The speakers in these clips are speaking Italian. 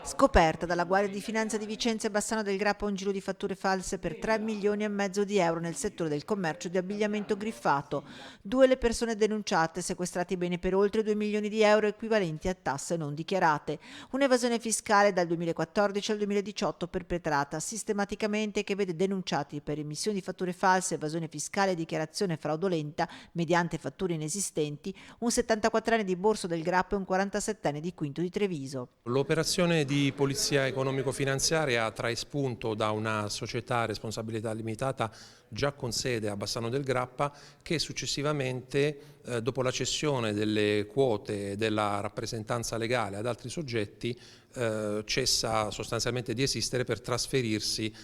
Scoperta dalla Guardia di Finanza di Vicenza e Bassano del Grappa un giro di fatture false per 3 milioni e mezzo di euro nel settore del commercio di abbigliamento griffato. 2 le persone denunciate, sequestrati beni per oltre 2 milioni di euro equivalenti a tasse non dichiarate. Un'evasione fiscale dal 2014 al 2018 perpetrata sistematicamente che vede denunciati per emissione di fatture false, evasione fiscale e dichiarazione fraudolenta mediante fatture inesistenti un 74enne di Borso del Grappa e un 47enne di Quinto di Treviso. L'operazione di polizia economico-finanziaria trae spunto da una società a responsabilità limitata già con sede a Bassano del Grappa che successivamente, dopo la cessione delle quote della rappresentanza legale ad altri soggetti, cessa sostanzialmente di esistere per trasferirsi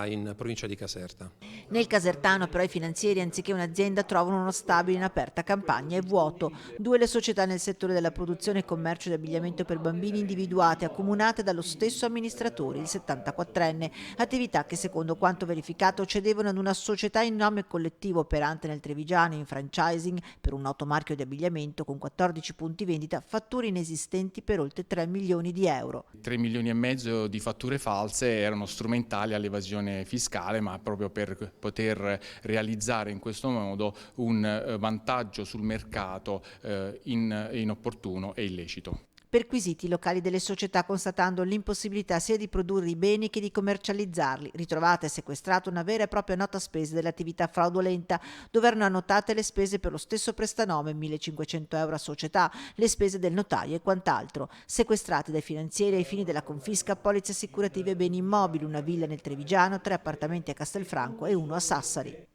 in provincia di Caserta. Nel casertano però i finanzieri anziché un'azienda trovano uno stabile in aperta campagna e vuoto. 2 le società nel settore della produzione e commercio di abbigliamento per bambini individuate e accomunate dallo stesso amministratore, il 74enne, attività che secondo quanto verificato cedevano ad una società in nome collettivo operante nel Trevigiano in franchising per un noto marchio di abbigliamento con 14 punti vendita, fatture inesistenti per oltre 3 milioni di euro. 3 milioni e mezzo di fatture false erano strumentali all'evasione fiscale, ma proprio per poter realizzare in questo modo un vantaggio sul mercato inopportuno e illecito. Perquisiti i locali delle società constatando l'impossibilità sia di produrre i beni che di commercializzarli. Ritrovata e sequestrata una vera e propria nota spese dell'attività fraudolenta, dove erano annotate le spese per lo stesso prestanome, 1.500 euro a società, le spese del notaio e quant'altro. Sequestrati dai finanzieri ai fini della confisca, polizze assicurative e beni immobili, una villa nel Trevigiano, 3 appartamenti a Castelfranco e 1 a Sassari.